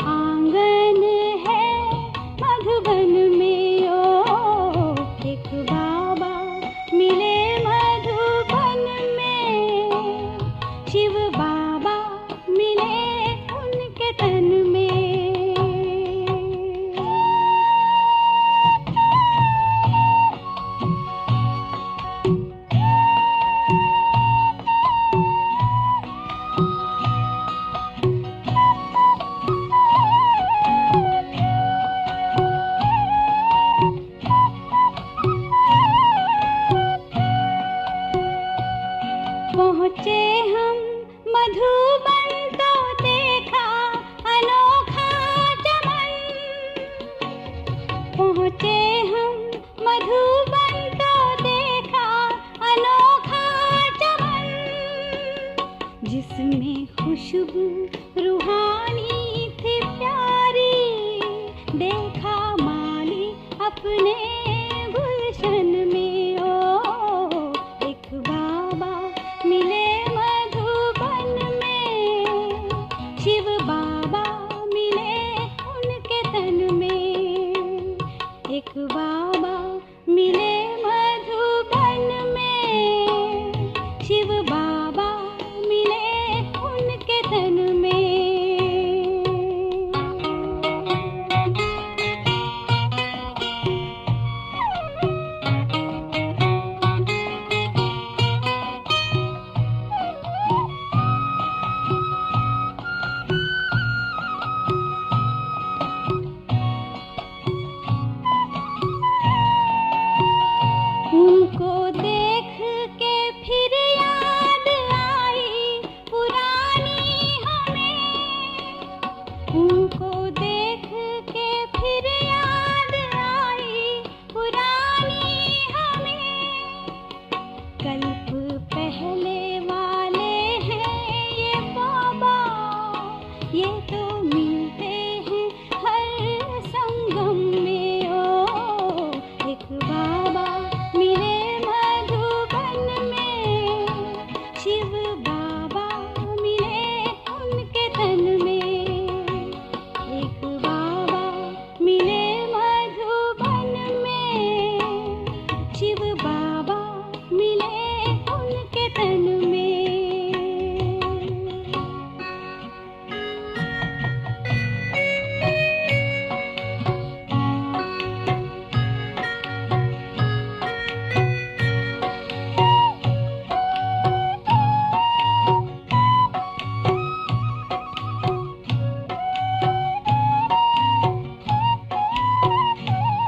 आंगन है मधुबन में, ओ एक बाबा मिले मधुबन में, शिव बाबा मिले उनके तन में। पहुँचे हम मधुबन तो देखा अनोखा चमन, पहुँचे हम मधुबन तो देखा अनोखा चमन, जिसमें खुशबू रूहानी थी प्यारी, देखा माली अपने गुलशन में, ओ एक बाबा मिले मधुबन में, शिव बाबा मिले उनके तन में, एक बाबा मिले मधुबन में, शिव बाबा मिले उनके तन में। उनको देख के फिर याद आई पुरानी हमें, उनको देख के फिर याद आई पुरानी हमें, कल्प पहले वाले हैं ये बाबा, ये तो मिलते हैं हर संगम में, ओ एक बाबा मिले मधुबन में, शिव बाबा मिले उनके तन में, एक बाबा मिले मधुबन में, शिव बाबा मिले उनके तन में।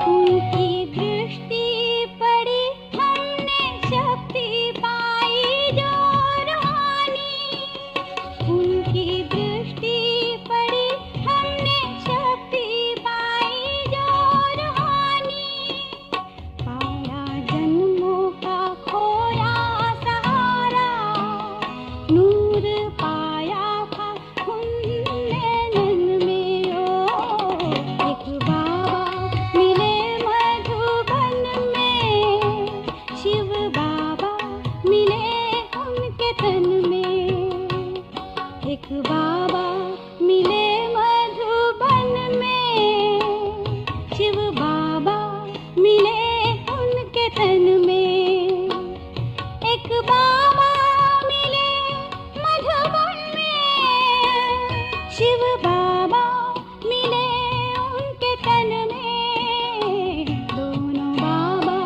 उनकी दृष्टि पड़ी हमने शक्ति पाई जो रूहानी, उनकी दृष्टि पड़ी हमने शक्ति पाई जो रूहानी, पाया जन्मों का खोया सहारा, नूर पाया था उनने नैन में, ओ एक बाबा मिले मधुबन में, शिव बाबा मिले उनके तन में, एक बाबा मिले मधुबन में, शिव बाबा मिले उनके तन में, एक बाबा मिले मधुबन में, शिव बाबा मिले उनके तन में, दोनों बाबा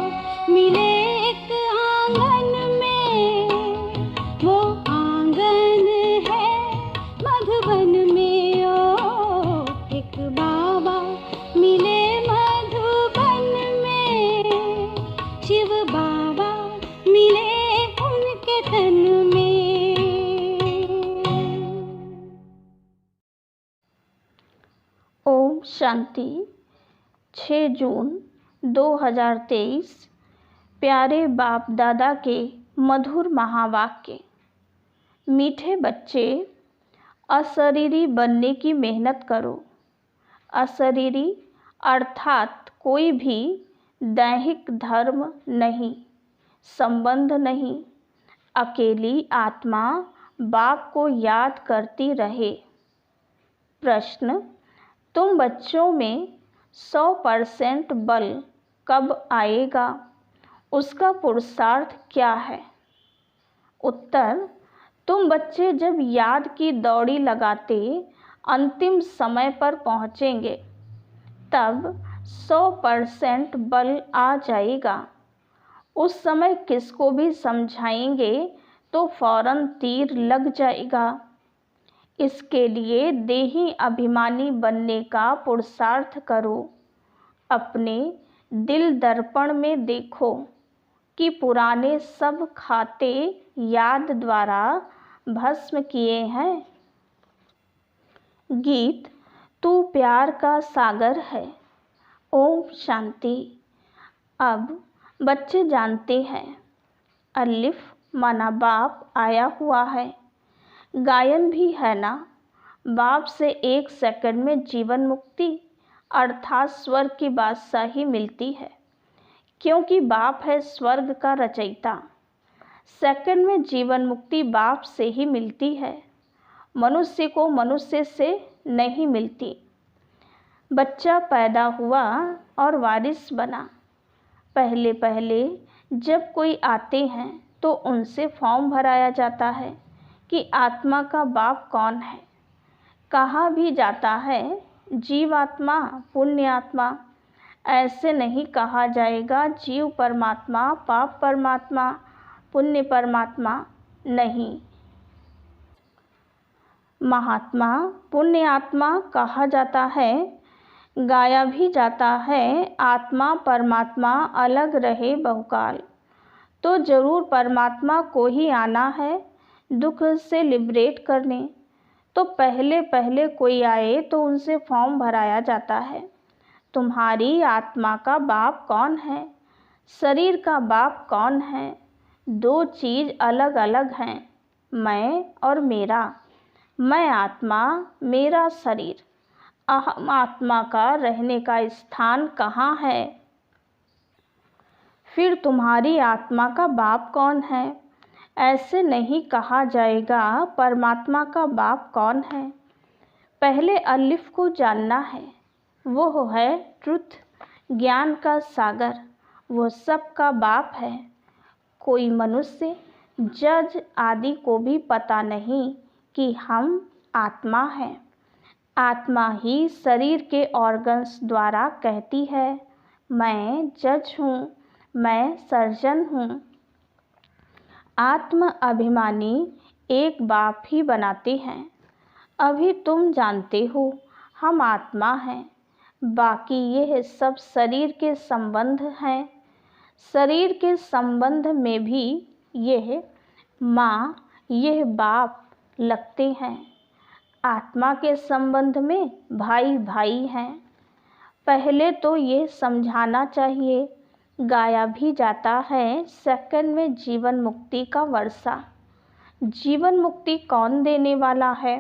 मिले एक आंगन में, वो आंगन है मधुबन में, ओ एक बाबा मिले मधुबन में, शिव बाबा मिले उनके तन में। ओम शांति। 6 जून 2023 प्यारे बाप दादा के मधुर महावाक्य। मीठे बच्चे, अशरीरी बनने की मेहनत करो। अशरीरी अर्थात कोई भी दैहिक धर्म नहीं, संबंध नहीं, अकेली आत्मा बाप को याद करती रहे। प्रश्न: तुम बच्चों में 100% बल कब आएगा? उसका पुरुषार्थ क्या है? उत्तर: तुम बच्चे जब याद की दौड़ी लगाते अंतिम समय पर पहुँचेंगे तब 100% बल आ जाएगा। उस समय किसको भी समझाएंगे तो फौरन तीर लग जाएगा। इसके लिए देही अभिमानी बनने का पुरुषार्थ करो। अपने दिल दर्पण में देखो कि पुराने सब खाते याद द्वारा भस्म किए हैं। गीत तू प्यार का सागर है। ओम शांति। अब बच्चे जानते हैं अलिफ माना बाप आया हुआ है। गायन भी है ना। बाप से 1 सेकंड में जीवन मुक्ति अर्थात स्वर्ग की बादशाही मिलती है, क्योंकि बाप है स्वर्ग का रचयिता। सेकंड में जीवन मुक्ति बाप से ही मिलती है, मनुष्य को मनुष्य से नहीं मिलती। बच्चा पैदा हुआ और वारिस बना। पहले पहले जब कोई आते हैं तो उनसे फॉर्म भराया जाता है कि आत्मा का बाप कौन है। कहा भी जाता है जीवात्मा, पुण्यात्मा। ऐसे नहीं कहा जाएगा जीव परमात्मा, पाप परमात्मा, पुण्य परमात्मा। नहीं, महात्मा, पुण्यात्मा कहा जाता है। गाया भी जाता है आत्मा परमात्मा अलग रहे बहुकाल। तो जरूर परमात्मा को ही आना है दुख से लिबरेट करने। तो पहले पहले कोई आए तो उनसे फॉर्म भराया जाता है। तुम्हारी आत्मा का बाप कौन है? शरीर का बाप कौन है? 2 चीज़ अलग अलग हैं, मैं और मेरा। मैं आत्मा, मेरा शरीर। अहम आत्मा का रहने का स्थान कहाँ है? फिर तुम्हारी आत्मा का बाप कौन है? ऐसे नहीं कहा जाएगा परमात्मा का बाप कौन है। पहले अलिफ को जानना है। वो है ट्रुथ, ज्ञान का सागर। वो सबका बाप है। कोई मनुष्य, जज आदि को भी पता नहीं कि हम आत्मा हैं। आत्मा ही शरीर के ऑर्गन्स द्वारा कहती है मैं जज हूँ, मैं सर्जन हूँ। आत्म अभिमानी एक बाप ही बनाते हैं। अभी तुम जानते हो हम आत्मा हैं, बाकी यह सब शरीर के संबंध हैं। शरीर के संबंध में भी यह माँ, यह बाप लगते हैं। आत्मा के संबंध में भाई भाई हैं। पहले तो ये समझाना चाहिए। गाया भी जाता है सेकंड में जीवन मुक्ति का वर्षा। जीवन मुक्ति कौन देने वाला है?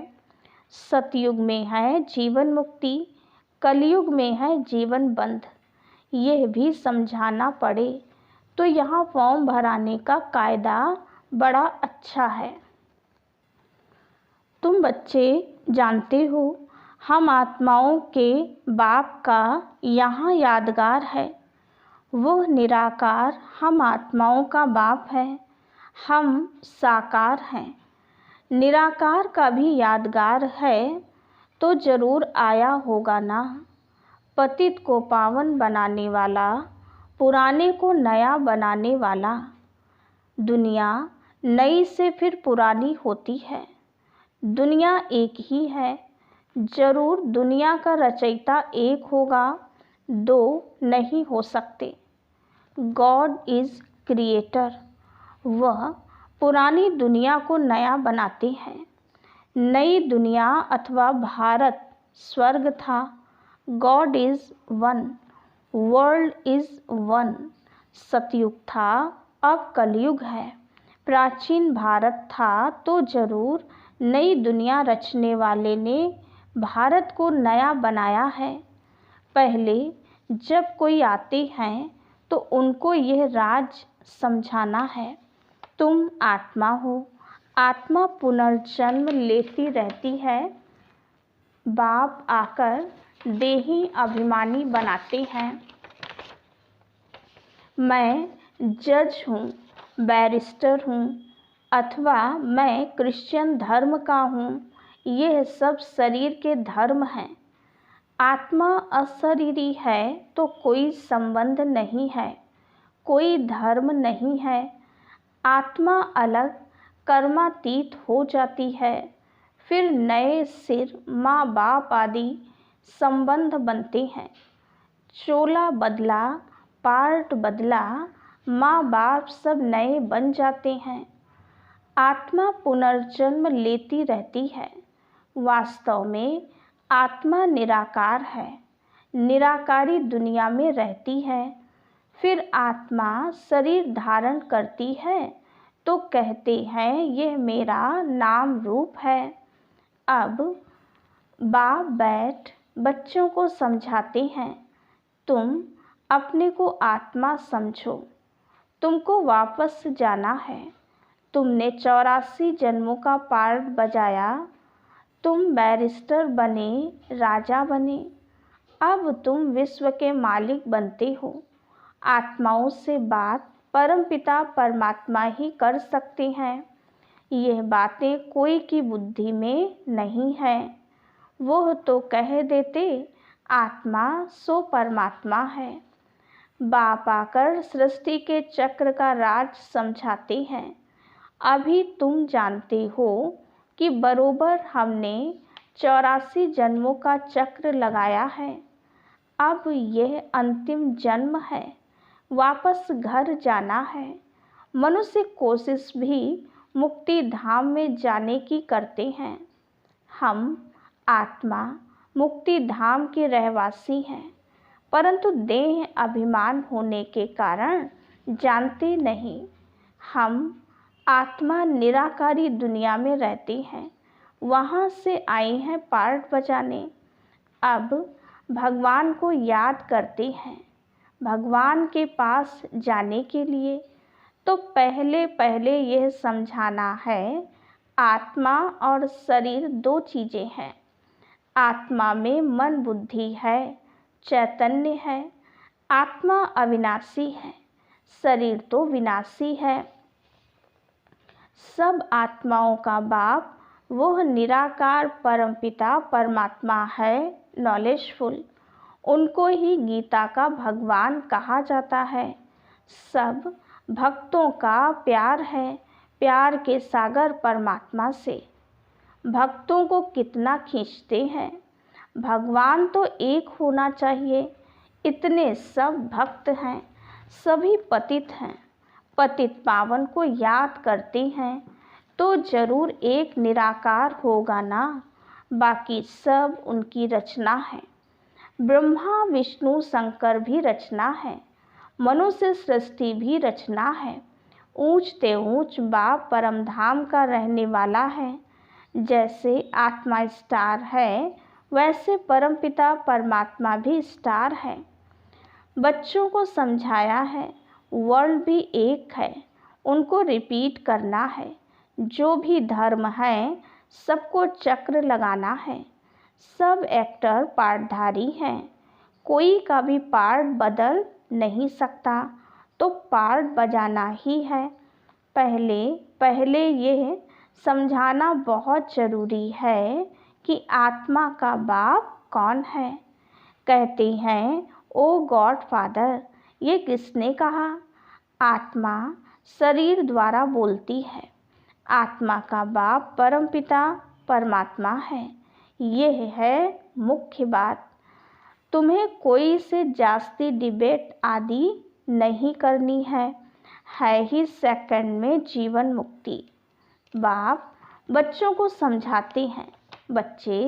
सतयुग में है जीवन मुक्ति, कलयुग में है जीवन बंध। यह भी समझाना पड़े तो यहाँ फॉर्म भराने का कायदा बड़ा अच्छा है। तुम बच्चे जानते हो हम आत्माओं के बाप का यहाँ यादगार है। वो निराकार हम आत्माओं का बाप है। हम साकार हैं। निराकार का भी यादगार है तो जरूर आया होगा ना। पतित को पावन बनाने वाला, पुराने को नया बनाने वाला। दुनिया नई से फिर पुरानी होती है। दुनिया एक ही है। जरूर दुनिया का रचयिता एक होगा, 2 नहीं हो सकते। God is creator. वह पुरानी दुनिया को नया बनाते हैं। नई दुनिया अथवा भारत स्वर्ग था। God is one, world is one. सतयुग था, अब कलयुग है। प्राचीन भारत था तो जरूर नई दुनिया रचने वाले ने भारत को नया बनाया है। पहले जब कोई आते हैं तो उनको यह राज समझाना है। तुम आत्मा हो। आत्मा पुनर्जन्म लेती रहती है। बाप आकर देही अभिमानी बनाते हैं। मैं जज हूँ, बैरिस्टर हूँ, अथवा मैं क्रिश्चियन धर्म का हूँ, यह सब शरीर के धर्म हैं। आत्मा अशरीरी है तो कोई संबंध नहीं है, कोई धर्म नहीं है। आत्मा अलग कर्मातीत हो जाती है, फिर नए सिर माँ बाप आदि संबंध बनते हैं। चोला बदला, पार्ट बदला, माँ बाप सब नए बन जाते हैं। आत्मा पुनर्जन्म लेती रहती है। वास्तव में आत्मा निराकार है, निराकारी दुनिया में रहती है। फिर आत्मा शरीर धारण करती है तो कहते हैं यह मेरा नाम रूप है। अब बाप बैठ बच्चों को समझाते हैं, तुम अपने को आत्मा समझो, तुमको वापस जाना है। तुमने 84 जन्मों का पार्ट बजाया, तुम बैरिस्टर बने, राजा बने। अब तुम विश्व के मालिक बनते हो। आत्माओं से बात परमपिता परमात्मा ही कर सकते हैं। यह बातें कोई की बुद्धि में नहीं है। वह तो कह देते आत्मा सो परमात्मा है। बाप आकर सृष्टि के चक्र का राज समझाते हैं। अभी तुम जानते हो कि बरोबर हमने 84 जन्मों का चक्र लगाया है। अब यह अंतिम जन्म है, वापस घर जाना है। मनुष्य कोशिश भी मुक्ति धाम में जाने की करते हैं। हम आत्मा मुक्ति धाम के रहवासी हैं, परंतु देह अभिमान होने के कारण जानते नहीं। हम आत्मा निराकारी दुनिया में रहती हैं, वहाँ से आई हैं पार्ट बजाने। अब भगवान को याद करते हैं। भगवान के पास जाने के लिए तो पहले यह समझाना है, आत्मा और शरीर दो चीज़ें हैं। आत्मा में मन बुद्धि है, चैतन्य है। आत्मा अविनाशी है, शरीर तो विनाशी है। सब आत्माओं का बाप वह निराकार परमपिता परमात्मा है, नॉलेजफुल। उनको ही गीता का भगवान कहा जाता है। सब भक्तों का प्यार है, प्यार के सागर परमात्मा से। भक्तों को कितना खींचते हैं। भगवान तो एक होना चाहिए। इतने सब भक्त हैं, सभी पतित हैं। पतित पावन को याद करते हैं तो जरूर एक निराकार होगा ना। बाकी सब उनकी रचना है। ब्रह्मा विष्णु शंकर भी रचना है। मनुष्य सृष्टि भी रचना है। ऊंचते ऊंच बाप परमधाम का रहने वाला है। जैसे आत्मा स्टार है, वैसे परमपिता परमात्मा भी स्टार है। बच्चों को समझाया है, वर्ल्ड भी एक है, उनको रिपीट करना है। जो भी धर्म है, सबको चक्र लगाना है। सब एक्टर पार्टधारी हैं, कोई का भी पार्ट बदल नहीं सकता, तो पार्ट बजाना ही है। पहले यह समझाना बहुत ज़रूरी है कि आत्मा का बाप कौन है। कहते हैं ओ गॉड फादर, ये किसने कहा? आत्मा शरीर द्वारा बोलती है। आत्मा का बाप परमपिता परमात्मा है। यह है मुख्य बात। तुम्हें कोई से जास्ती डिबेट आदि नहीं करनी है ही सेकंड में जीवन मुक्ति। बाप बच्चों को समझाते हैं, बच्चे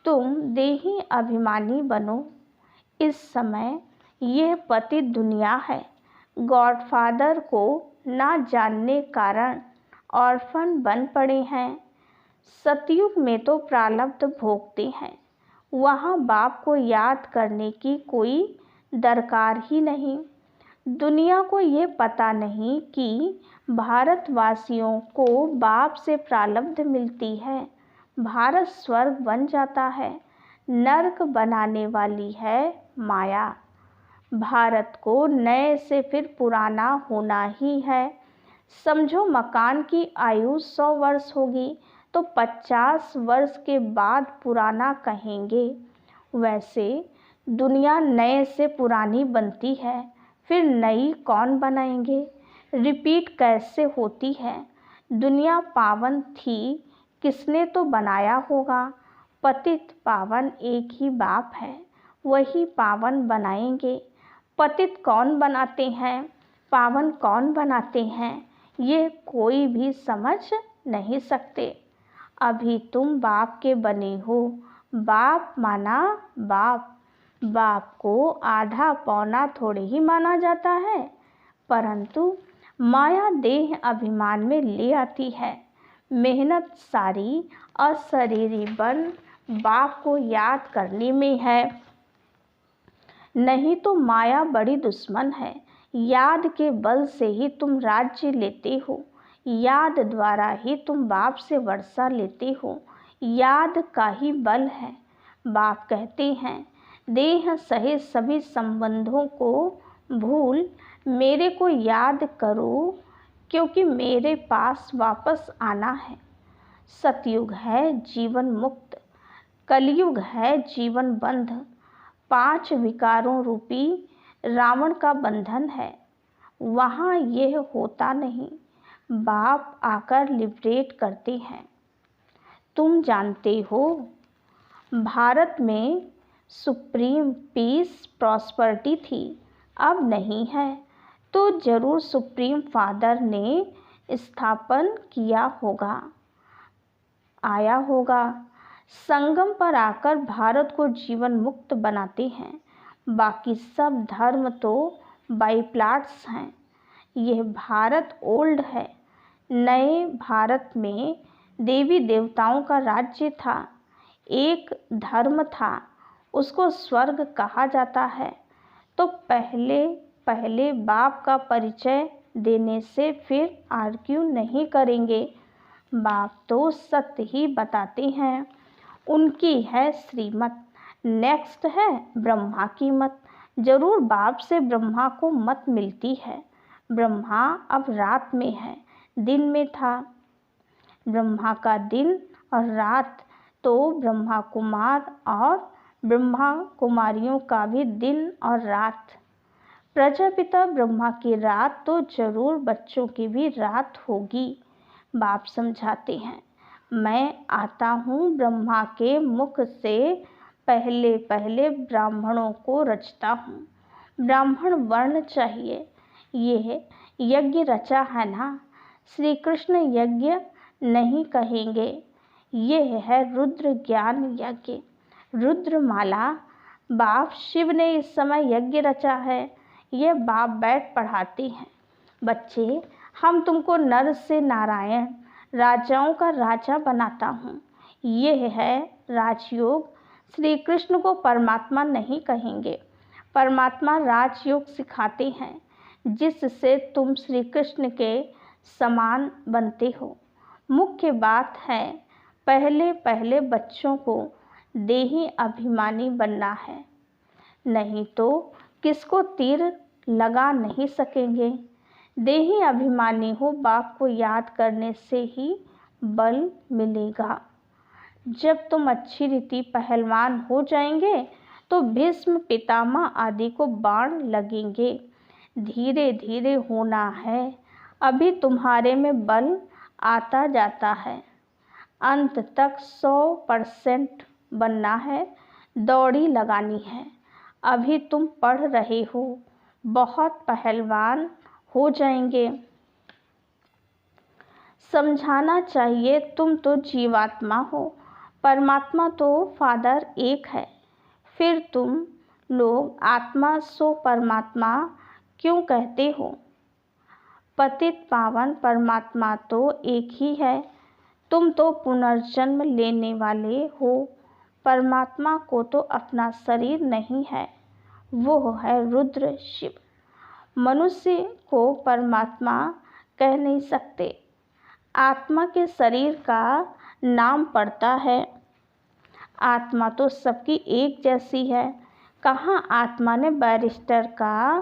तुम देही अभिमानी बनो। इस समय यह पतित दुनिया है। गॉडफादर को ना जानने कारण ऑर्फन बन पड़े हैं। सतयुग में तो प्रारब्ध भोगते हैं, वहाँ बाप को याद करने की कोई दरकार ही नहीं। दुनिया को ये पता नहीं कि भारतवासियों को बाप से प्रारब्ध मिलती है। भारत स्वर्ग बन जाता है, नर्क बनाने वाली है माया। भारत को नए से फिर पुराना होना ही है। समझो मकान की आयु 100 वर्ष होगी तो 50 वर्ष के बाद पुराना कहेंगे। वैसे दुनिया नए से पुरानी बनती है, फिर नई कौन बनाएंगे? रिपीट कैसे होती है? दुनिया पावन थी, किसने तो बनाया होगा। पतित पावन एक ही बाप है, वही पावन बनाएंगे। पतित कौन बनाते हैं, पावन कौन बनाते हैं, ये कोई भी समझ नहीं सकते। अभी तुम बाप के बने हो। बाप माना बाप। बाप को आधा पौना थोड़े ही माना जाता है, परंतु माया देह अभिमान में ले आती है। मेहनत सारी अशरीरी बन बाप को याद करने में है। नहीं तो माया बड़ी दुश्मन है। याद के बल से ही तुम राज्य लेते हो, याद द्वारा ही तुम बाप से वर्षा लेते हो। याद का ही बल है। बाप कहते हैं, देह सहित सभी संबंधों को भूल मेरे को याद करो, क्योंकि मेरे पास वापस आना है। सतयुग है जीवन मुक्त, कलयुग है जीवन बंध। 5 विकारों रूपी रावण का बंधन है, वहाँ यह होता नहीं। बाप आकर लिबरेट करते हैं। तुम जानते हो भारत में सुप्रीम पीस प्रॉस्पर्टी थी, अब नहीं है, तो जरूर सुप्रीम फादर ने स्थापन किया होगा, आया होगा। संगम पर आकर भारत को जीवन मुक्त बनाते हैं। बाकी सब धर्म तो बाईप्लाट्स हैं। यह भारत ओल्ड है। नए भारत में देवी देवताओं का राज्य था, एक धर्म था, उसको स्वर्ग कहा जाता है। तो पहले पहले बाप का परिचय देने से फिर आर्ग्यू नहीं करेंगे। बाप तो सत्य ही बताते हैं, उनकी है श्रीमत। नेक्स्ट है ब्रह्मा की मत। जरूर बाप से ब्रह्मा को मत मिलती है। ब्रह्मा अब रात में है, दिन में था। ब्रह्मा का दिन और रात तो ब्रह्मा कुमार और ब्रह्मा कुमारियों का भी दिन और रात। प्रजापिता ब्रह्मा की रात तो जरूर बच्चों की भी रात होगी। बाप समझाते हैं, मैं आता हूँ ब्रह्मा के मुख से पहले पहले ब्राह्मणों को रचता हूँ। ब्राह्मण वर्ण चाहिए। यह यज्ञ रचा है ना, श्री कृष्ण यज्ञ नहीं कहेंगे। यह है रुद्र ज्ञान यज्ञ, रुद्रमाला। बाप शिव ने इस समय यज्ञ रचा है। यह बाप बैठ पढ़ाते हैं, बच्चे हम तुमको नर से नारायण, राजाओं का राजा बनाता हूँ। यह है राजयोग। श्री कृष्ण को परमात्मा नहीं कहेंगे। परमात्मा राजयोग सिखाते हैं, जिससे तुम श्री कृष्ण के समान बनते हो। मुख्य बात है, पहले पहले बच्चों को देही अभिमानी बनना है, नहीं तो किसको तीर लगा नहीं सकेंगे। देही अभिमानी हो, बाप को याद करने से ही बल मिलेगा। जब तुम अच्छी रीति पहलवान हो जाएंगे तो भीष्म पितामह आदि को बाण लगेंगे। धीरे धीरे होना है, अभी तुम्हारे में बल आता जाता है। अंत तक 100% बनना है, दौड़ी लगानी है। अभी तुम पढ़ रहे हो, बहुत पहलवान हो जाएंगे। समझाना चाहिए, तुम तो जीवात्मा हो, परमात्मा तो फादर एक है। फिर तुम लोग आत्मा सो परमात्मा क्यों कहते हो? पतित पावन परमात्मा तो एक ही है। तुम तो पुनर्जन्म लेने वाले हो। परमात्मा को तो अपना शरीर नहीं है, वो है रुद्र शिव। मनुष्य को परमात्मा कह नहीं सकते। आत्मा के शरीर का नाम पड़ता है। आत्मा तो सबकी एक जैसी है। कहाँ आत्मा ने बैरिस्टर का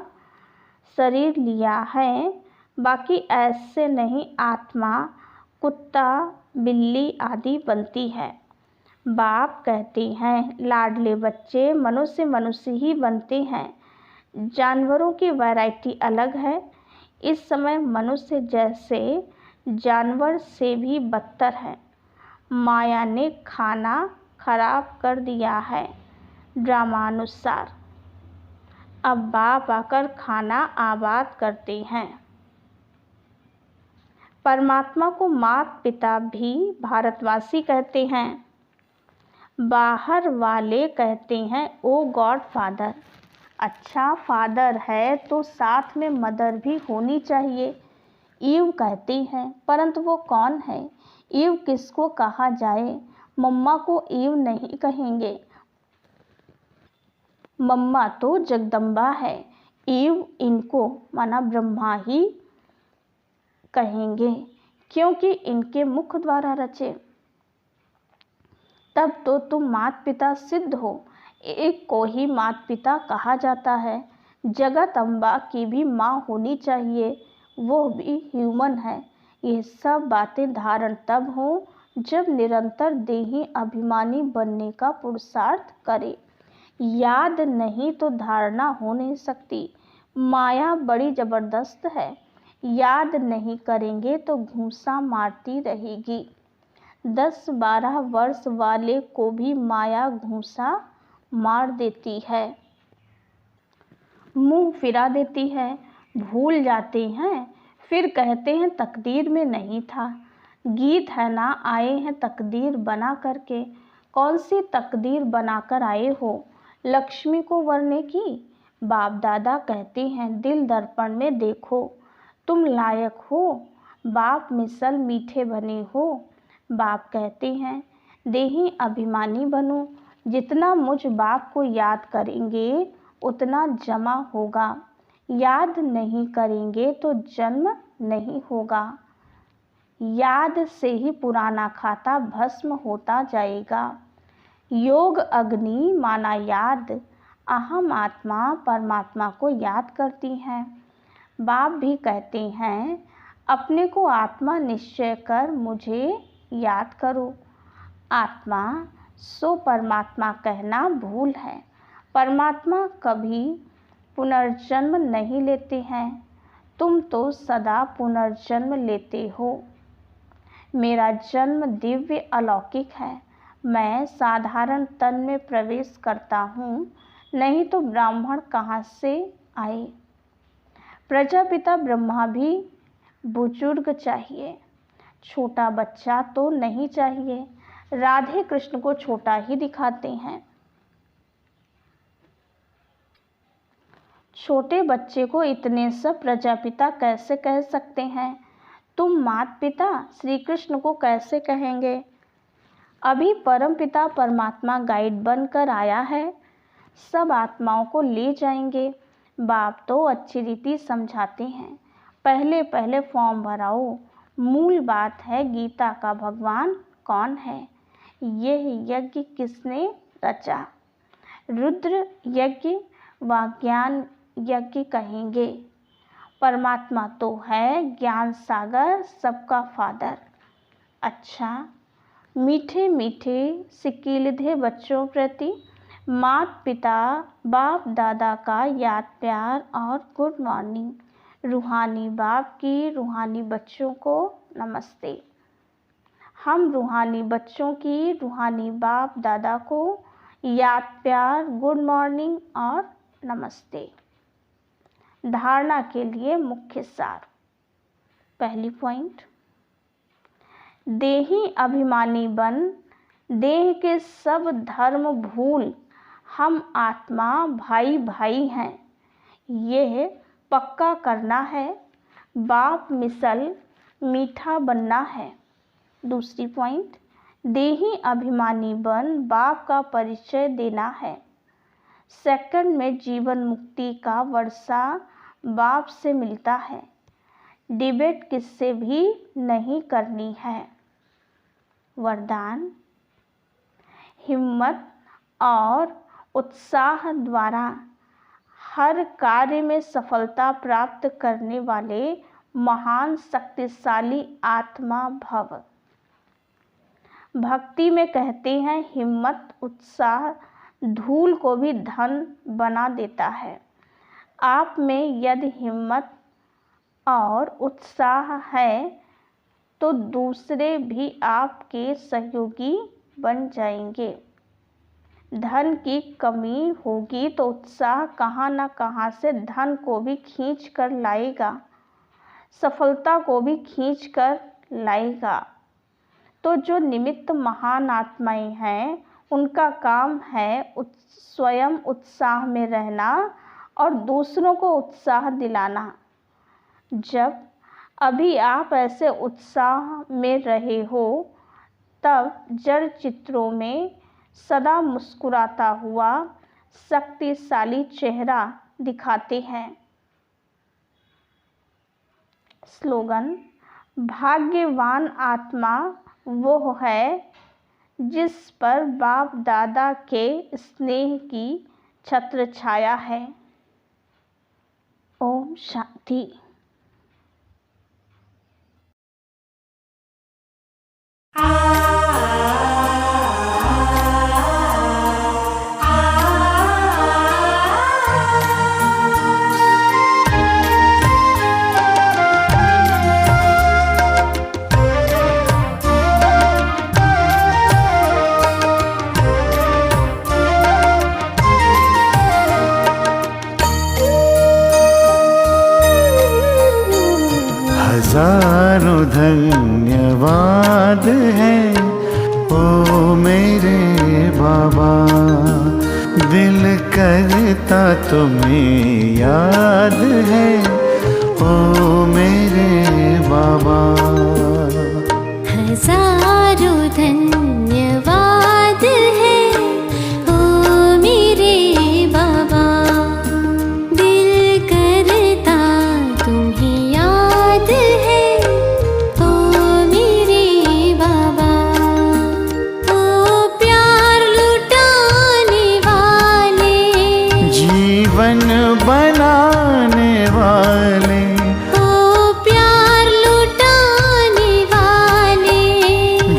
शरीर लिया है। बाकी ऐसे नहीं, आत्मा कुत्ता बिल्ली आदि बनती है। बाप कहते हैं लाडले बच्चे मनुष्य ही बनते हैं। जानवरों की वैरायटी अलग है। इस समय मनुष्य जैसे जानवर से भी बदतर है। माया ने खाना खराब कर दिया है ड्रामानुसार। अब बाप आकर खाना आबाद करते हैं। परमात्मा को माता पिता भी भारतवासी कहते हैं। बाहर वाले कहते हैं ओ गॉड फादर। अच्छा, फादर है तो साथ में मदर भी होनी चाहिए। ईव कहती हैं, परंतु वो कौन है? ईव किसको कहा जाए? मम्मा को ईव नहीं कहेंगे। मम्मा तो जगदम्बा है। ईव इनको माना ब्रह्मा ही कहेंगे, क्योंकि इनके मुख द्वारा रचे। तब तो तुम माता पिता सिद्ध हो। एक को ही माता पिता कहा जाता है। जगत अम्बा की भी माँ होनी चाहिए, वो भी ह्यूमन है। ये सब बातें धारण तब हो जब निरंतर देही अभिमानी बनने का पुरुषार्थ करे। याद नहीं तो धारणा हो नहीं सकती। माया बड़ी जबरदस्त है। याद नहीं करेंगे तो घूंसा मारती रहेगी। 10-12 वर्ष वाले को भी माया घूंसा मार देती है, मुंह फिरा देती है, भूल जाते हैं, फिर कहते हैं तकदीर में नहीं था। गीत है ना, आए हैं तकदीर बना करके। कौन सी तकदीर बनाकर आए हो? लक्ष्मी को वरने की। बाप दादा कहते हैं दिल दर्पण में देखो, तुम लायक हो। बाप मिसल मीठे बने हो। बाप कहते हैं देही अभिमानी बनो। जितना मुझ बाप को याद करेंगे उतना जमा होगा। याद नहीं करेंगे तो जन्म नहीं होगा। याद से ही पुराना खाता भस्म होता जाएगा। योग अग्नि माना याद। अहम आत्मा परमात्मा को याद करती हैं। बाप भी कहते हैं अपने को आत्मा निश्चय कर मुझे याद करो। आत्मा सो परमात्मा कहना भूल है। परमात्मा कभी पुनर्जन्म नहीं लेते हैं। तुम तो सदा पुनर्जन्म लेते हो। मेरा जन्म दिव्य अलौकिक है। मैं साधारण तन में प्रवेश करता हूँ, नहीं तो ब्राह्मण कहाँ से आए। प्रजापिता ब्रह्मा भी बुजुर्ग चाहिए, छोटा बच्चा तो नहीं चाहिए। राधे कृष्ण को छोटा ही दिखाते हैं। छोटे बच्चे को इतने सब प्रजापिता कैसे कह सकते हैं? तुम माता पिता श्री कृष्ण को कैसे कहेंगे? अभी परम पिता परमात्मा गाइड बनकर आया है, सब आत्माओं को ले जाएंगे। बाप तो अच्छी रीति समझाते हैं, पहले पहले फॉर्म भराओ। मूल बात है गीता का भगवान कौन है, यह यज्ञ किसने रचा। रुद्र यज्ञ व ज्ञान यज्ञ कहेंगे। परमात्मा तो है ज्ञान सागर, सबका फादर। अच्छा, मीठे मीठे सिकीलिधे बच्चों प्रति माता पिता बाप दादा का याद प्यार और गुड मॉर्निंग। रूहानी बाप की रूहानी बच्चों को नमस्ते। हम रूहानी बच्चों की रूहानी बाप दादा को याद प्यार, गुड मॉर्निंग और नमस्ते। धारणा के लिए मुख्य सार। पहली पॉइंट, देही अभिमानी बन देह के सब धर्म भूल, हम आत्मा भाई भाई हैं, यह पक्का करना है। बाप मिसल मीठा बनना है। दूसरी पॉइंट, देही अभिमानी बन बाप का परिचय देना है। सेकंड में जीवन मुक्ति का वर्षा बाप से मिलता है। डिबेट किससे भी नहीं करनी है। वरदान, हिम्मत और उत्साह द्वारा हर कार्य में सफलता प्राप्त करने वाले महान शक्तिशाली आत्मा भव। भक्ति में कहते हैं, हिम्मत उत्साह धूल को भी धन बना देता है। आप में यदि हिम्मत और उत्साह है तो दूसरे भी आपके सहयोगी बन जाएंगे। धन की कमी होगी तो उत्साह कहाँ न कहाँ से धन को भी खींच कर लाएगा, सफलता को भी खींच कर लाएगा। तो जो निमित्त महान आत्माएं हैं, उनका काम है स्वयं उत्साह में रहना और दूसरों को उत्साह दिलाना। जब अभी आप ऐसे उत्साह में रहे हो, तब जड़ चित्रों में सदा मुस्कुराता हुआ शक्तिशाली चेहरा दिखाते हैं। स्लोगन: भाग्यवान आत्मा वो है जिस पर बाप दादा के स्नेह की छत्र छाया है। ओम शांति। हजारों धन्यवाद है ओ मेरे बाबा, दिल करता तुम्हें याद है ओ मेरे बाबा। हजारों धन्यवाद है ओ मेरे बाबा, दिल करता तुम्हें याद है ओ मेरे बाबा। ओ प्यार लुटाने वाले, जीवन बनाने वाले, ओ प्यार लुटाने वाले,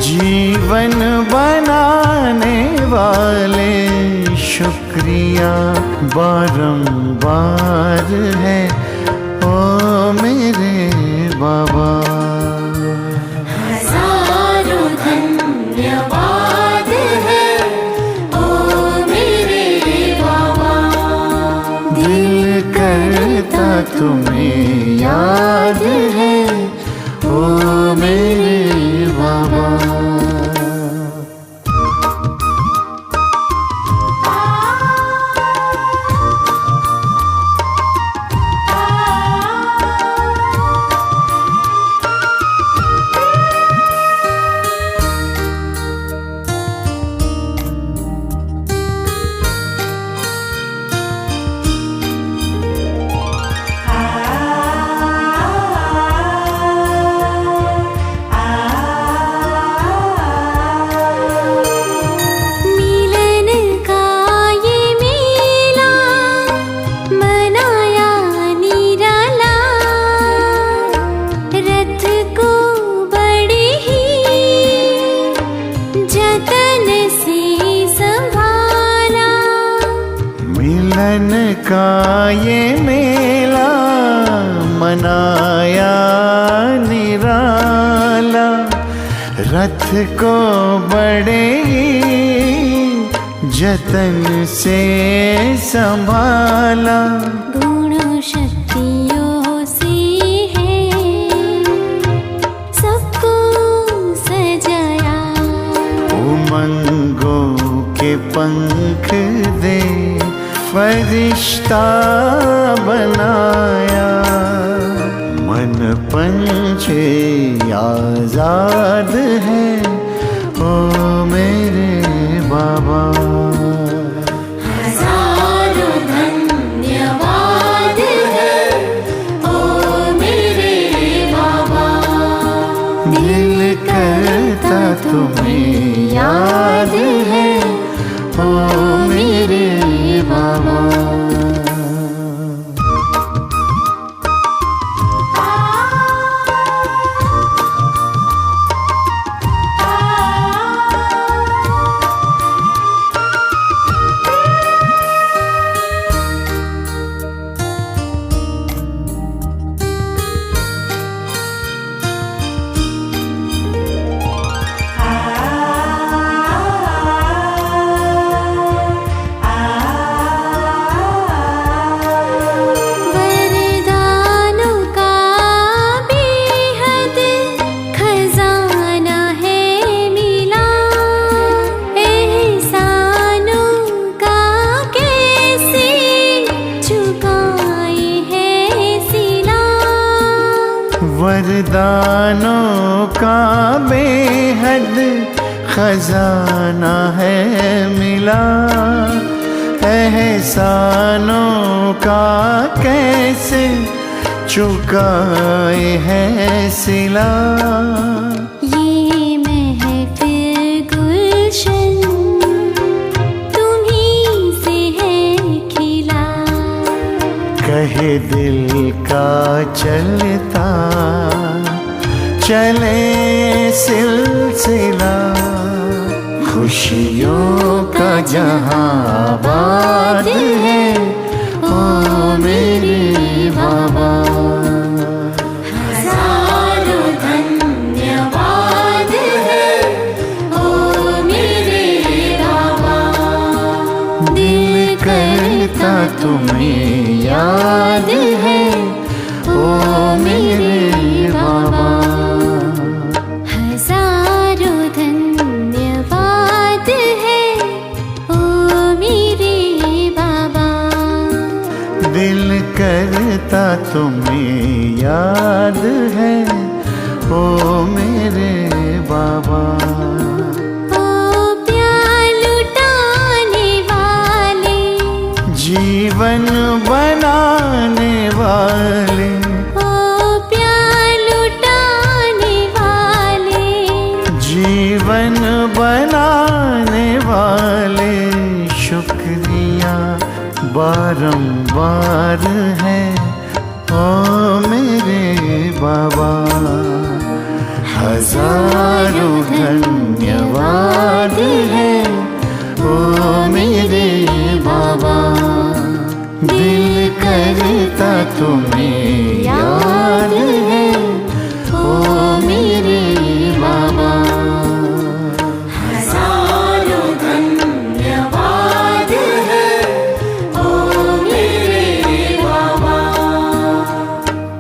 जीवन बनाने वाले, शुक्रिया बारंबार है ओ मेरे बाबा। हजारों धन्यवाद है ओ मेरे बाबा, दिल करता तुम्हें याद है ओ मेरे बाबा। का ये मेला मनाया निराला, रथ को बड़े जतन से संभाला। गुण शक्तियों से है सबको सजाया, उमंगों के पंख दे फरिश्ता बनाया। मन पंछी आजाद है ओ मेरे बाबा। हजारों धन्यवाद है ओ मेरे बाबा, दिल करता तुम्हें याद है बाबा। वरदानों का बेहद खजाना है मिला, एहसानों का कैसे चुकाए है सिला। वरदानों का बेहद खजाना है मिला, एहसानों का कैसे चुकाए है सिला। ये महफिल गुलशन तुम्हीं से है खिला, कहे दिल का चलता चले सिलसिला, खुशियों का जहां आबाद है ओ मेरे बाबा। हजारों धन्यवाद है ओ मेरे बाबा। दिल करता तुम्हें याद है ओ मेरे बाबा। हजारों धन्यवाद है ओ मेरे बाबा। दिल करता तुम्हें याद है ओ मेरे बाबा। ओ प्यार लुटाने वाले, जीवन बनाने वाले, ओ प्यार लुटाने वाले, जीवन बनाने वाले, शुक्रिया बारंबार है ओ मेरे बाबा। हजारों धन्यवाद है ओ मेरे बाबा। दिल करता तुम्हें याद है ओ मेरे बाबा। हजारों धन्यवाद है ओ मेरे बाबा।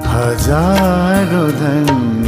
हजारों धन्यवाद